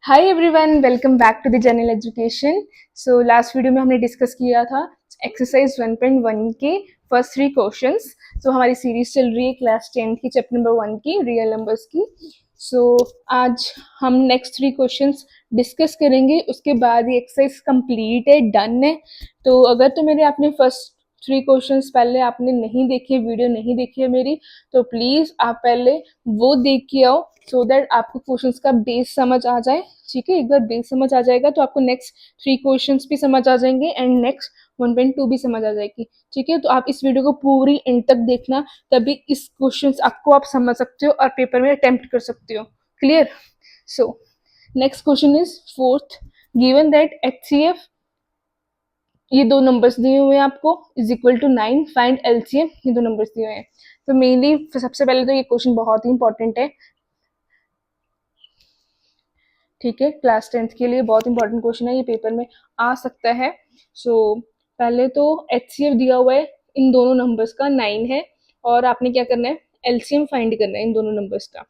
Hi everyone, welcome back to the general education. So last video में हमने discuss किया था एक्सरसाइज 1.1 के फर्स्ट 3 क्वेश्चंस। सो हमारी सीरीज चल रही है क्लास 10 की चैप्टर नंबर 1 की रियल नंबर्स की। सो आज हम नेक्स्ट 3 क्वेश्चंस डिस्कस करेंगे, उसके बाद ये एक्सरसाइज कंप्लीट है, डन है। तो अगर तो मेरे आपने फर्स्ट 3 क्वेश्चंस पहले आपने नहीं देखे, वीडियो नहीं देखी है मेरी, तो प्लीज़ आप पहले वो देख के आओ सो दैट आपको क्वेश्चंस का बेस समझ आ जाए। ठीक है, एक बार बेस समझ आ जाएगा तो आपको नेक्स्ट 3 क्वेश्चंस भी समझ आ जाएंगे एंड नेक्स्ट 1.2 भी समझ आ जाएगी। ठीक है, तो आप इस वीडियो को पूरी एंड तक देखना, तभी इस क्वेश्चंस आपको आप समझ सकते हो और पेपर में अटेम्प्ट कर सकते हो। Clear? So next question is fourth. Given that HCF, ये दो नंबर्स दिए हुए हैं आपको, is equal to 9, find LCM, ये दो नंबर्स दिए हुए हैं। तो मेनली सबसे पहले तो ये क्वेश्चन बहुत ही इंपॉर्टेंट है। ठीक है, क्लास 10th के लिए बहुत इंपॉर्टेंट क्वेश्चन है, ये पेपर में आ सकता है। सो पहले तो HCF दिया हुआ है, इन दोनों नंबर्स का 9 है और आपने क्या करना है, LCM फाइंड करना है इन दोनों नंबर्स का।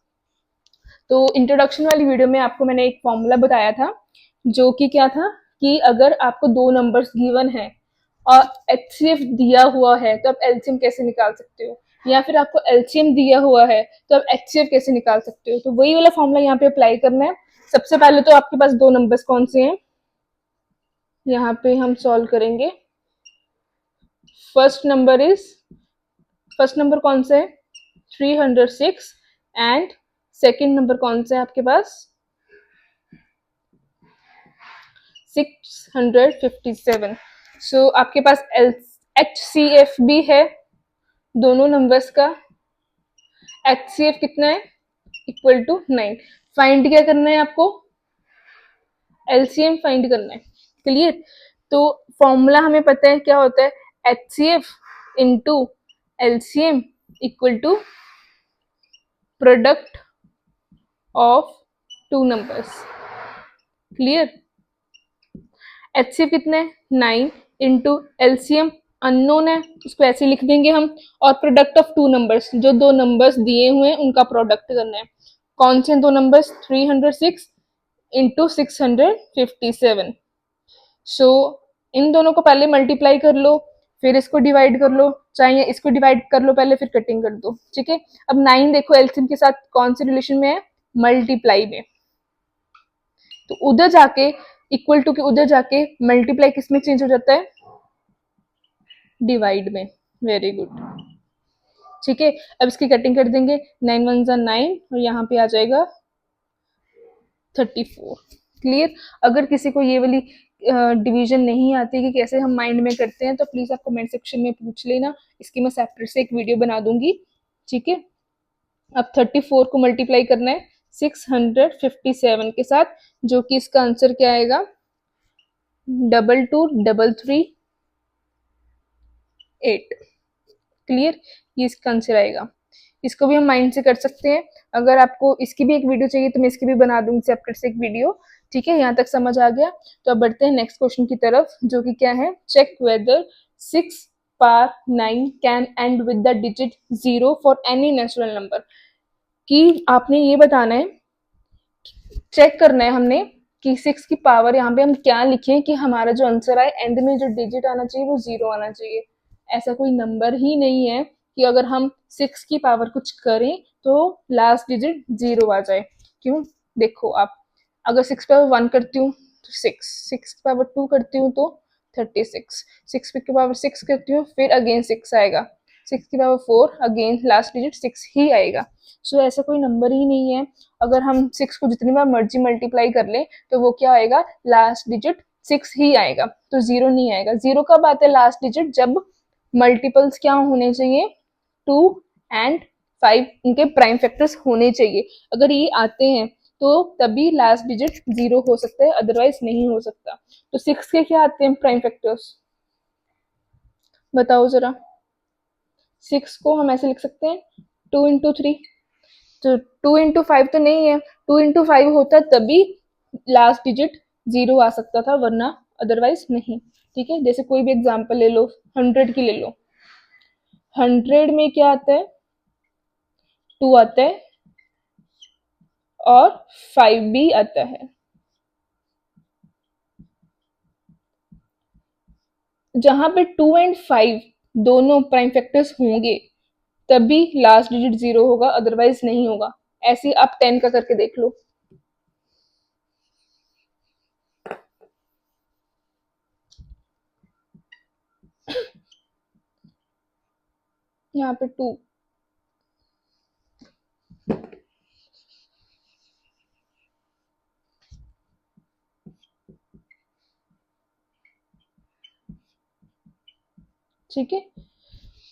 तो इंट्रोडक्शन वाली वीडियो में आपको मैंने एक फॉर्मूला बताया था, जो कि क्या था कि अगर आपको दो नंबर्स गिवन है और HCF दिया हुआ है तो आप LCM कैसे निकाल सकते हो, या फिर आपको LCM दिया हुआ है तो आप HCF कैसे निकाल सकते हो। तो वही वाला फॉर्मूला यहाँ पे अप्लाई करना है। सबसे पहले तो आपके पास दो नंबर्स कौन से हैं, यहाँ पे हम सॉल्व करेंगे। First number is, first number कौन सा है, 306 एंड सेकेंड नंबर कौन सा है आपके पास, 657। सो आपके पास HCF भी है दोनों नंबर्स का। HCF कितना है, इक्वल टू 9। फाइंड क्या करना है आपको, LCM फाइंड करना है। क्लियर? तो फॉर्मूला हमें पता है क्या होता है, HCF into LCM equal to product of two numbers. Clear? HCF कितना है, 9 इंटू LCM अननोन है, उसको ऐसे लिख देंगे हम, और प्रोडक्ट ऑफ टू नंबर्स, जो दो नंबर्स दिए हुए हैं उनका प्रोडक्ट करना है। कौन से दो नंबर्स, 306 इंटू 657। सो इन दोनों को पहले मल्टीप्लाई कर लो, फिर इसको डिवाइड कर लो, चाहे इसको डिवाइड कर लो पहले फिर कटिंग कर दो। ठीक है, अब 9 देखो एलसीएम के साथ कौन से रिलेशन में है, मल्टीप्लाई में। तो उधर जाके इक्वल टू के उधर जाके मल्टीप्लाई किस में चेंज हो जाता है, डिवाइड में। Very good. ठीक है, अब इसकी कटिंग कर देंगे, 9 1 जा 9 और यहाँ पे आ जाएगा 34। क्लियर? अगर किसी को ये वाली डिवीजन नहीं आती कि कैसे हम माइंड में करते हैं तो प्लीज आप कमेंट सेक्शन में पूछ लेना, इसकी मैं सेपरेट से एक वीडियो बना दूंगी। ठीक है, अब 34 को मल्टीप्लाई करना है 657 के साथ, जो कि इसका आंसर क्या आएगा, 2233 8। क्लियर? ये इसका आंसर आएगा। इसको भी हम माइंड से कर सकते हैं। अगर आपको इसकी भी एक वीडियो चाहिए तो मैं इसकी भी बना दूंगी सेपरेट से एक वीडियो। ठीक है, यहाँ तक समझ आ गया। तो अब बढ़ते हैं नेक्स्ट क्वेश्चन की तरफ, जो कि क्या है, check whether 6 power 9 can end with the digit 0 for any natural number. कि आपने ये बताना है, चेक करना है हमने कि 6 की पावर यहाँ पे हम क्या लिखें कि हमारा जो आंसर आए एंड में जो डिजिट आना चाहिए वो 0 आना चाहिए। ऐसा कोई नंबर ही नहीं है कि अगर हम 6 की पावर कुछ करें तो लास्ट डिजिट 0 आ जाए। क्यों? देखो आप, अगर 6 पावर 1 करती हूँ तो 6 की पावर 2 करती हूँ तो 36, 6 की पावर 6 करती हूँ फिर अगेन 6 आएगा, 6 की पावर 4 अगेन लास्ट डिजिट 6 ही आएगा। सो ऐसा कोई नंबर ही नहीं है। अगर हम 6 को जितनी बार मर्जी मल्टीप्लाई कर ले तो वो क्या आएगा, लास्ट डिजिट 6 ही आएगा, तो 0 नहीं आएगा। 0 कब आता है, लास्ट डिजिट जब मल्टीपल्स क्या होने चाहिए, 2 एंड 5 इनके प्राइम फैक्टर्स होने चाहिए। अगर ये आते हैं तो तभी लास्ट डिजिट 0 हो सकता है, अदरवाइज नहीं हो सकता। तो 6 के क्या आते हैं प्राइम फैक्टर्स, बताओ जरा। 6 को हम ऐसे लिख सकते हैं 2 इंटू 3, तो 2 इंटू 5 तो नहीं है, 2 इंटू 5 होता तभी लास्ट डिजिट 0 आ सकता था, वरना अदरवाइज नहीं। ठीक है, जैसे कोई भी एग्जांपल ले लो, 100 की ले लो, 100 में क्या आता है, 2 आता है और 5 भी आता है। जहां पे 2 और 5 दोनों प्राइम फैक्टर्स होंगे तभी लास्ट डिजिट 0 होगा, अदरवाइज नहीं होगा। ऐसे ही आप 10 का करके देख लो। यहाँ पे 2, ठीक है।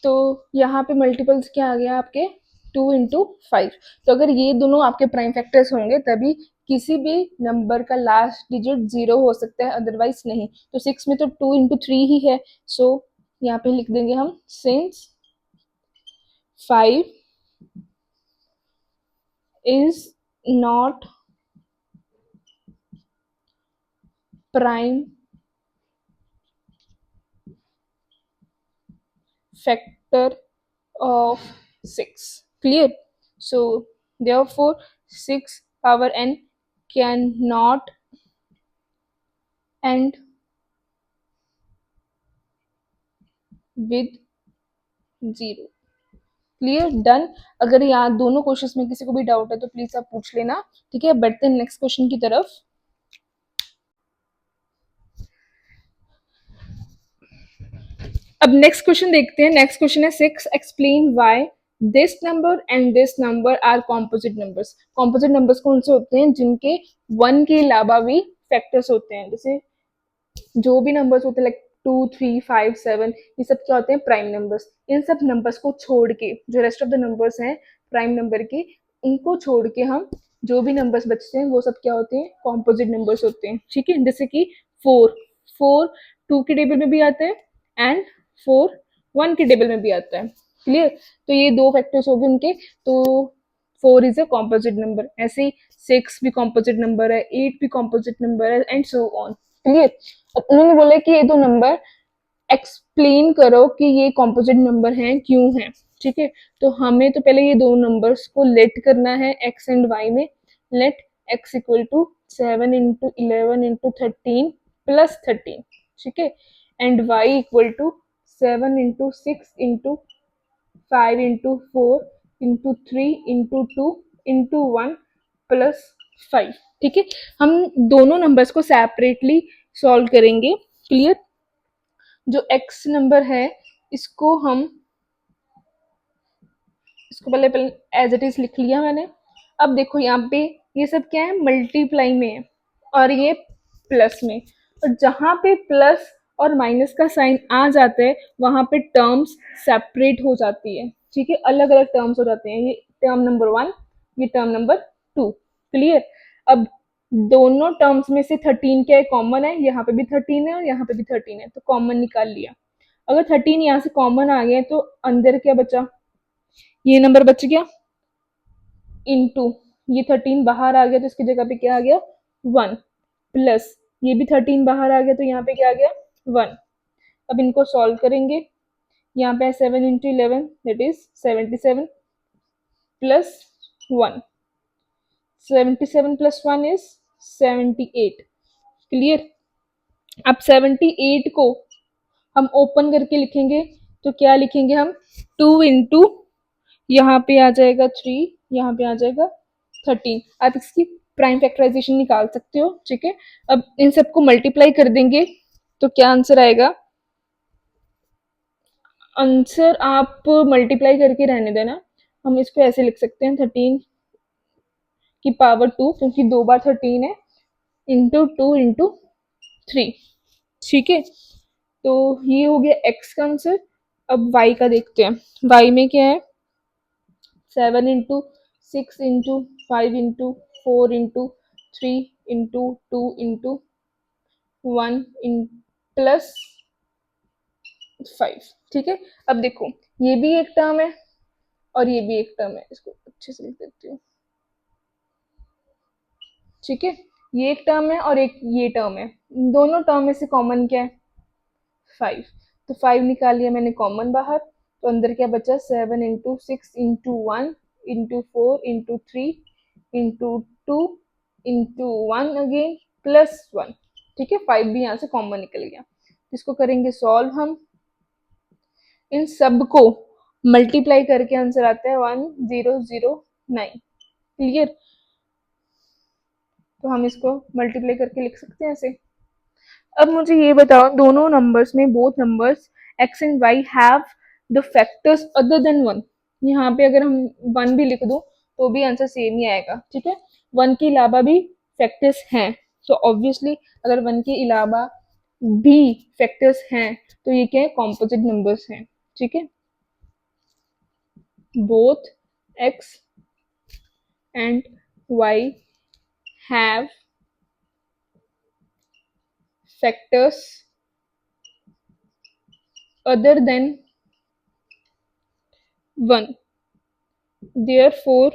तो यहाँ पे मल्टीपल्स क्या आ गया आपके, 2 into 5। तो अगर ये दोनों आपके प्राइम फैक्टर्स होंगे तभी किसी भी नंबर का लास्ट डिजिट 0 हो सकता है, अदरवाइज नहीं। तो 6 में तो 2 into 3 ही है। सो यहाँ पे लिख देंगे हम, since 5 is not prime factor of 6. Clear? So therefore 6 power n cannot end with 0। Clear, done. अगर यहाँ दोनों क्वेश्चंस में किसी को भी डाउट है तो प्लीज आप पूछ लेना। ठीक है, बढ़ते हैं नेक्स्ट क्वेश्चन की तरफ। अब नेक्स्ट क्वेश्चन देखते हैं। नेक्स्ट क्वेश्चन है 6, explain why this number and this number are composite numbers. Composite numbers कौन से होते हैं, जिनके 1 के अलावा भी फैक्टर्स होते हैं। जैसे जो भी नंबर्स होते हैं लाइक 2, 3, 5, 7, ये सब क्या होते हैं, प्राइम नंबर्स। इन सब नंबर्स को छोड़ के जो रेस्ट ऑफ द नंबर्स हैं प्राइम नंबर के, इनको छोड़ के हम जो भी नंबर्स बचते हैं वो सब क्या होते हैं, कॉम्पोजिट नंबर्स होते हैं। ठीक है, जैसे कि 4, 4 2 के टेबल में भी आता है एंड 4 1 के टेबल में भी आता है। क्लियर, तो ये दो फैक्टर्स हो गए उनके। तो 4 इज अ कॉम्पोजिट नंबर, ऐसे ही 6 भी कॉम्पोजिट नंबर है, 8 भी कॉम्पोजिट नंबर है एंड सो ऑन। क्लियर। अब उन्होंने बोला कि ये दो नंबर एक्सप्लेन करो कि ये कॉम्पोजिट नंबर हैं, क्यों हैं। ठीक है, तो हमें तो पहले ये दो नंबर्स को लेट करना है एक्स एंड वाई में। Let x equal to 7 into 11 into 13 plus 13। ठीक है, and y equal to 7 into 6 into 5 into 4 into 3 into 2 into 1 plus 5। ठीक है, हम दोनों नंबर्स को सेपरेटली सॉल्व करेंगे। क्लियर, जो एक्स नंबर है इसको हम, इसको पहले पहले एज इट इज लिख लिया मैंने। अब देखो यहाँ पे ये सब क्या है, मल्टीप्लाई में है और ये प्लस में। और जहाँ पे प्लस और माइनस का साइन आ जाता है वहां पे टर्म्स सेपरेट हो जाती है। ठीक है, अलग अलग टर्म्स हो जाते हैं। ये टर्म नंबर 1, ये टर्म नंबर 2। क्लियर। अब दोनों टर्म्स में से 13 क्या है, कॉमन है। यहाँ पे भी 13 है और यहाँ पे भी 13 है, तो कॉमन निकाल लिया। अगर 13 यहाँ से कॉमन आ गया तो अंदर क्या बचा, ये नंबर बच गया इनटू ये 13 बाहर आ गया तो इसकी जगह पे क्या आ गया, 1 प्लस ये भी 13 बाहर आ गया तो यहाँ पे क्या आ गया, 1। अब इनको सॉल्व करेंगे। यहाँ पे 7 into 11 that is 77 plus 1, 77 plus 1 is 78। Clear. अब 78 को हम ओपन करके लिखेंगे तो क्या लिखेंगे हम, 2 into यहाँ पे आ जाएगा 3, यहाँ पे आ जाएगा 13। आप इसकी प्राइम फैक्टराइजेशन निकाल सकते हो। ठीक है, अब इन सबको मल्टीप्लाई कर देंगे तो क्या आंसर आएगा। आंसर आप मल्टीप्लाई करके रहने देना, हम इसको ऐसे लिख सकते हैं 13 की पावर 2, क्योंकि 2 बार 13 है, इंटू 2 into 3। ठीक है, तो ये हो गया एक्स का आंसर। अब वाई का देखते हैं। वाई में क्या है, 7 into 6 into 5 into 4 into 3 into 2 into 1 in plus 5। ठीक है, अब देखो ये भी एक टर्म है और ये भी एक टर्म है, इसको अच्छे से लिख देती हूँ। ठीक है, ये एक टर्म है और एक ये टर्म है, दोनों टर्म में से कॉमन क्या है, 5। तो 5 निकाल लिया मैंने कॉमन बाहर, तो अंदर क्या बचा, 7 into 6 into 1 into 4 into 3 into 2 into 1 again plus 1। ठीक है, 5 भी यहाँ से कॉमन निकल गया। इसको करेंगे सॉल्व हम। इन सब को मल्टीप्लाई करके आंसर आता है 1009। क्लियर? तो हम इसको मल्टीप्लाई करके लिख सकते हैं ऐसे। अब मुझे ये बताओ, दोनों नंबर्स में, both numbers x and y have the factors other than 1। यहाँ पे अगर हम 1 भी लिख दो तो भी आंसर सेम ही आएगा, ठीक है। 1 के अलावा भी फैक्टर्स हैं, तो ऑब्वियसली अगर 1 के अलावा भी फैक्टर्स हैं तो ये क्या है, कॉम्पोजिट नंबर्स हैं, ठीक है। Both x and y have factors other than 1, therefore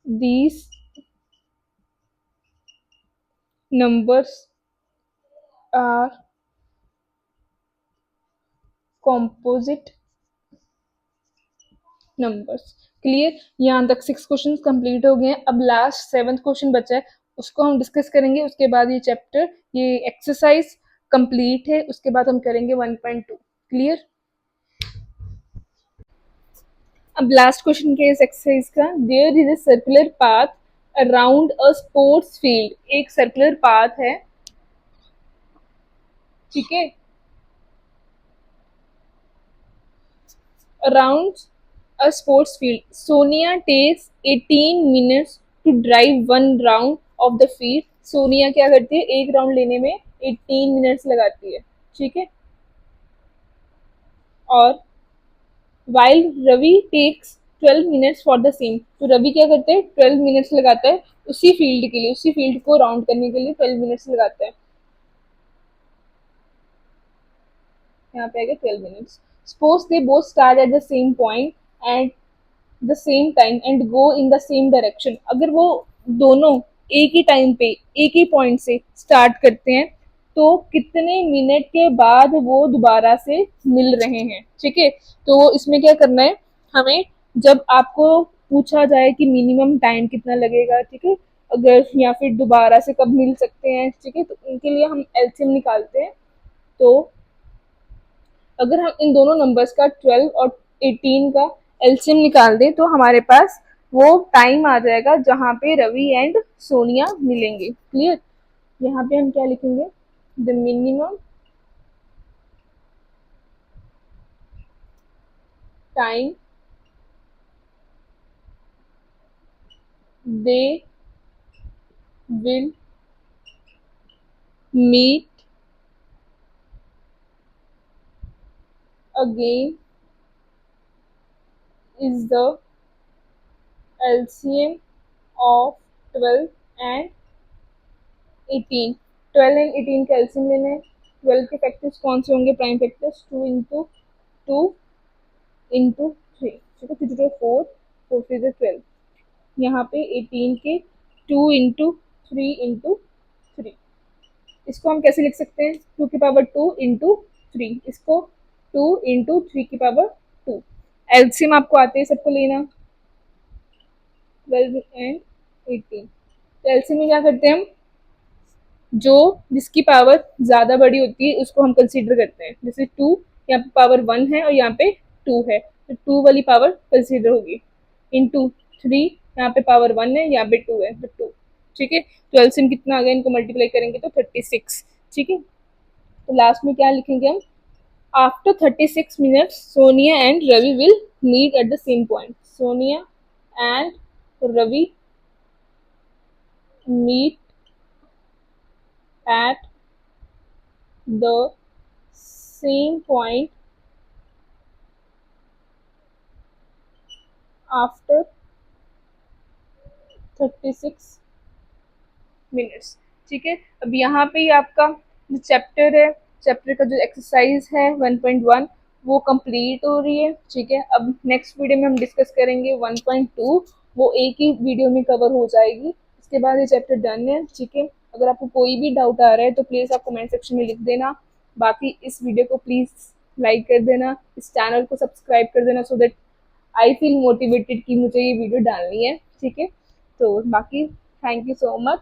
these numbers are composite numbers। Clear? यहाँ तक 6 क्वेश्चन कंप्लीट हो गए हैं। अब लास्ट 7th क्वेश्चन बचा है, उसको हम डिस्कस करेंगे। उसके बाद ये चैप्टर, ये एक्सरसाइज कंप्लीट है। उसके बाद हम करेंगे 1.2। क्लियर? अब लास्ट क्वेश्चन के इस एक्सरसाइज का, there is a circular path around a sports field. एक सर्कुलर पाथ है, ठीक है, around a sports field. Sonia takes 18 minutes to drive one round of the field. Sonia क्या करती है, एक राउंड लेने में 18 मिनट्स लगाती है, ठीक है। और while Ravi takes 12 minutes for the same, तो रवि क्या करता है, 12 मिनट्स लगाता है उसी फील्ड के लिए, उसी फील्ड को राउंड करने के लिए 12 मिनट्स लगाता है। यहाँ पे आएगा 12 minutes. Suppose they both start at the same point and the same time and go in the same direction. अगर वो दोनों एक ही टाइम पे एक ही पॉइंट से स्टार्ट करते हैं तो कितने मिनट के बाद वो दोबारा से मिल रहे हैं, ठीक है। तो इसमें क्या करना है हमें, जब आपको पूछा जाए कि मिनिमम टाइम कितना लगेगा, ठीक है, अगर या फिर दोबारा से कब मिल सकते हैं, ठीक है, तो उनके लिए हम एलसीएम निकालते हैं। तो अगर हम इन दोनों नंबर्स का 12 और 18 का एलसीएम निकाल दें तो हमारे पास वो टाइम आ जाएगा जहाँ पे रवि एंड सोनिया मिलेंगे। क्लियर? यहाँ पे हम क्या लिखेंगे, the minimum time they will meet again is the LCM of 12 and 18। 12 and 18 का एलसीएम लेना है। 12 के फैक्टर्स कौन से होंगे, प्राइम फैक्टर्स, 2 इंटू 2 इंटू 3, ठीक है, 2 4 4 3 12। यहाँ पे 18 के 2 इंटू 3 इंटू 3। इसको हम कैसे लिख सकते हैं, 2 की पावर 2 इंटू 3, इसको 2 इंटू 3 की पावर 2। एलसीएम आपको आते हैं सबको लेना, 12 एंड 18। तो एलसीएम में क्या करते हैं हम, जो जिसकी पावर ज्यादा बड़ी होती है उसको हम कंसीडर करते हैं। जैसे 2 यहाँ पे पावर 1 है और यहाँ पे 2 है, तो 2 वाली पावर कंसीडर होगी। इंटू 3 यहाँ पे पावर 1 है, यहाँ पे 2 है, तो 2, ठीक है। तो एलसीएम कितना आ गया, इनको मल्टीप्लाई करेंगे तो 36, ठीक है। तो लास्ट में क्या लिखेंगे हम, after 36 minutes Sonia and Ravi will meet at the same point. Sonia and Ravi meet at the same point after 36 minutes, ठीक है। अब यहाँ पे ही आपका जो चैप्टर है, चैप्टर का जो एक्सरसाइज है 1.1 वो कंप्लीट हो रही है, ठीक है। अब नेक्स्ट वीडियो में हम डिस्कस करेंगे 1.2, वो एक ही वीडियो में कवर हो जाएगी। इसके बाद ये चैप्टर डन है, ठीक है। अगर आपको कोई भी डाउट आ रहा है तो प्लीज़ आप कमेंट सेक्शन में लिख देना। बाकी इस वीडियो को प्लीज़ लाइक कर देना, इस चैनल को सब्सक्राइब कर देना, so that I feel motivated कि मुझे ये वीडियो डालनी है, ठीक है। तो बाकी थैंक यू सो मच।